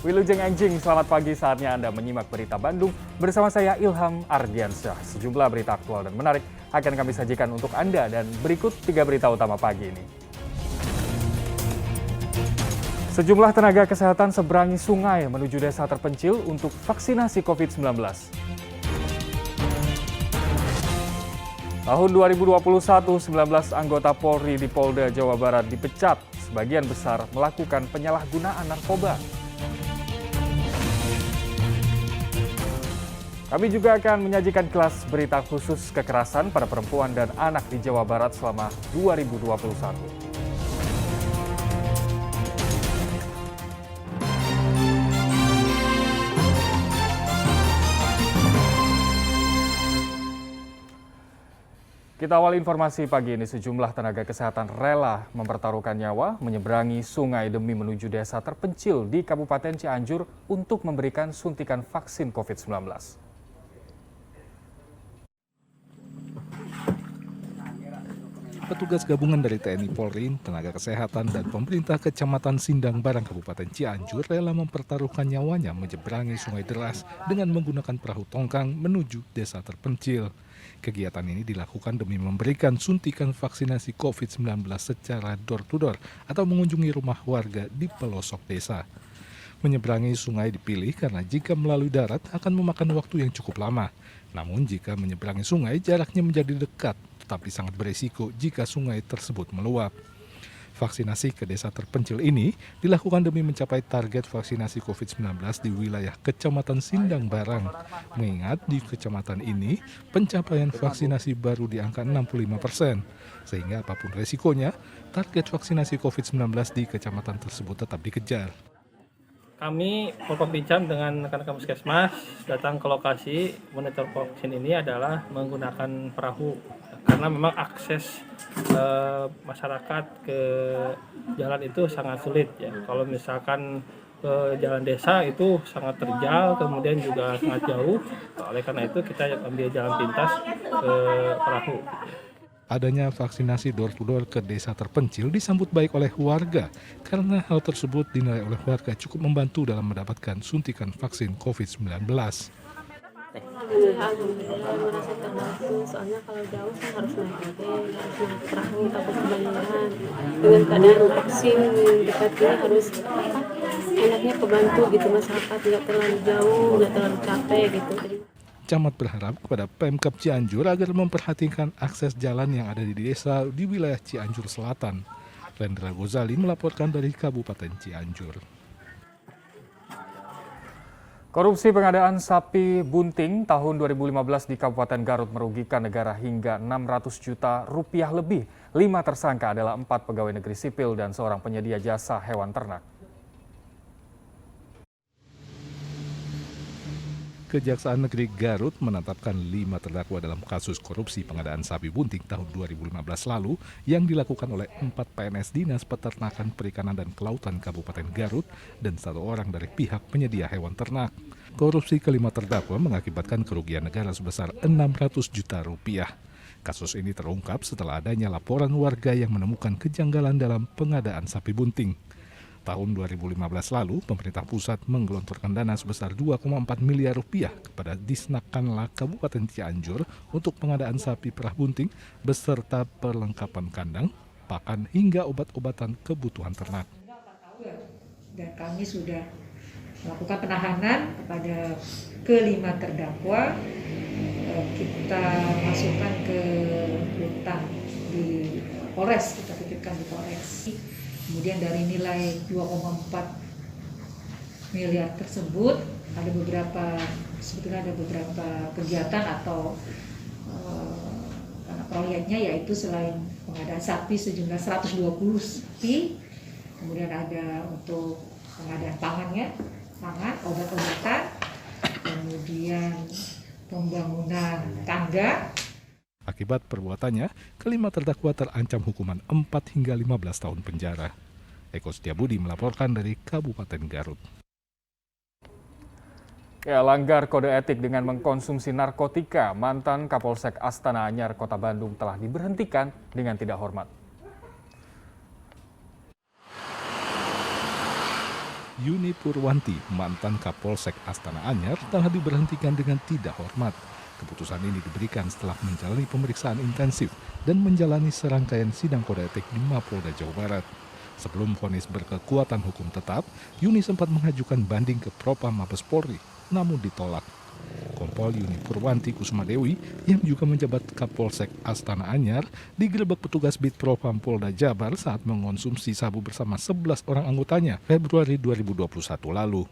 Wilujeng Enjing, selamat pagi, saatnya Anda menyimak berita Bandung bersama saya Ilham Ardiansyah. Sejumlah berita aktual dan menarik akan kami sajikan untuk Anda dan berikut 3 berita utama pagi ini. Sejumlah tenaga kesehatan seberangi sungai menuju desa terpencil untuk vaksinasi COVID-19. Tahun 2021, 19 anggota Polri di Polda Jawa Barat dipecat, sebagian besar melakukan penyalahgunaan narkoba. Kami juga akan menyajikan kelas berita khusus kekerasan pada perempuan dan anak di Jawa Barat selama 2021. Kita awal informasi pagi ini, sejumlah tenaga kesehatan rela mempertaruhkan nyawa menyeberangi sungai demi menuju desa terpencil di Kabupaten Cianjur untuk memberikan suntikan vaksin COVID-19. Petugas gabungan dari TNI Polri, tenaga kesehatan, dan pemerintah Kecamatan Sindang Barang Kabupaten Cianjur rela mempertaruhkan nyawanya menyeberangi sungai deras dengan menggunakan perahu tongkang menuju desa terpencil. Kegiatan ini dilakukan demi memberikan suntikan vaksinasi COVID-19 secara door-to-door atau mengunjungi rumah warga di pelosok desa. Menyeberangi sungai dipilih karena jika melalui darat akan memakan waktu yang cukup lama. Namun jika menyeberangi sungai jaraknya menjadi dekat, tetapi sangat berisiko jika sungai tersebut meluap. Vaksinasi ke desa terpencil ini dilakukan demi mencapai target vaksinasi COVID-19 di wilayah Kecamatan Sindang Barang. Mengingat di kecamatan ini pencapaian vaksinasi baru di angka 65%. Sehingga apapun resikonya, target vaksinasi COVID-19 di kecamatan tersebut tetap dikejar. Kami Polkom-Pincam dengan rekan-rekan Puskesmas datang ke lokasi monitor vaksin ini adalah menggunakan perahu karena memang akses masyarakat ke jalan itu sangat sulit ya. Kalau misalkan ke jalan desa itu sangat terjal, kemudian juga sangat jauh. Oleh karena itu kita ambil jalan pintas ke perahu. Adanya vaksinasi door-to-door ke desa terpencil disambut baik oleh warga karena hal tersebut dinilai oleh warga cukup membantu dalam mendapatkan suntikan vaksin COVID-19. Alhamdulillah merasa terbantu, soalnya kalau jauh kan harus naik perahu, takut kebanyakan. Dengan keadaan vaksin dekat ini harus enaknya kebantu gitu, masyarakat nggak terlalu jauh, nggak terlalu capek gitu. Camat berharap kepada Pemkab Cianjur agar memperhatikan akses jalan yang ada di desa di wilayah Cianjur Selatan. Rendra Gozali melaporkan dari Kabupaten Cianjur. Korupsi pengadaan sapi bunting tahun 2015 di Kabupaten Garut merugikan negara hingga 600 juta rupiah lebih. 5 tersangka adalah 4 pegawai negeri sipil dan seorang penyedia jasa hewan ternak. Kejaksaan Negeri Garut menetapkan 5 terdakwa dalam kasus korupsi pengadaan sapi bunting tahun 2015 lalu yang dilakukan oleh 4 PNS Dinas Peternakan Perikanan dan Kelautan Kabupaten Garut dan 1 orang dari pihak penyedia hewan ternak. Korupsi kelima terdakwa mengakibatkan kerugian negara sebesar 600 juta rupiah. Kasus ini terungkap setelah adanya laporan warga yang menemukan kejanggalan dalam pengadaan sapi bunting. Tahun 2015 lalu, pemerintah pusat menggelontorkan dana sebesar 2,4 miliar rupiah kepada Disnakanla Kabupaten Cianjur untuk pengadaan sapi perah bunting beserta perlengkapan kandang, pakan hingga obat-obatan kebutuhan ternak. Dan kami sudah melakukan penahanan kepada kelima terdakwa. Kita masukkan ke rutan di Polres, kita titipkan di Polres. Kemudian dari nilai 2,4 miliar tersebut sebetulnya ada beberapa kegiatan atau proyeknya, yaitu selain pengadaan sapi sejumlah 120 sapi, kemudian ada untuk pengadaan pangan, obat-obatan, kemudian pembangunan tangga. Akibat perbuatannya, kelima terdakwa terancam hukuman 4 hingga 15 tahun penjara. Eko Setiabudi melaporkan dari Kabupaten Garut. Ya, langgar kode etik dengan mengkonsumsi narkotika, mantan Kapolsek Astana Anyar, Kota Bandung telah diberhentikan dengan tidak hormat. Yuni Purwanti, mantan Kapolsek Astana Anyar, telah diberhentikan dengan tidak hormat. Keputusan ini diberikan setelah menjalani pemeriksaan intensif dan menjalani serangkaian sidang kode etik di Mapolda Jawa Barat. Sebelum vonis berkekuatan hukum tetap, Yuni sempat mengajukan banding ke Propam Mabes Polri, namun ditolak. Kompol Yuni Purwanti Kusumadewi yang juga menjabat Kapolsek Astana Anyar digerebek petugas Bid Propam Polda Jabar saat mengonsumsi sabu bersama 11 orang anggotanya Februari 2021 lalu.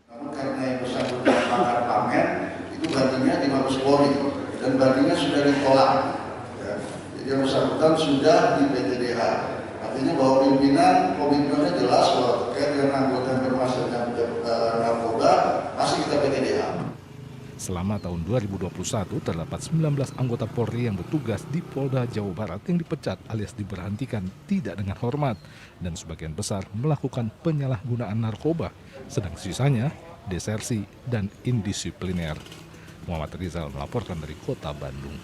Namun karena yang bersangkutan pakar pamer itu bandingnya di Mabes Polri dan bandingnya sudah ditolak. Ya. Jadi yang bersangkutan sudah di PTDH. Artinya bahwa pimpinan komitmennya jelas bahwa terkait dengan anggota yang bermasalah narkoba masih kita PTDH. Selama tahun 2021, terdapat 19 anggota Polri yang bertugas di Polda Jawa Barat yang dipecat alias diberhentikan tidak dengan hormat dan sebagian besar melakukan penyalahgunaan narkoba, sedang sisanya desersi dan indisipliner. Muhammad Rizal melaporkan dari Kota Bandung.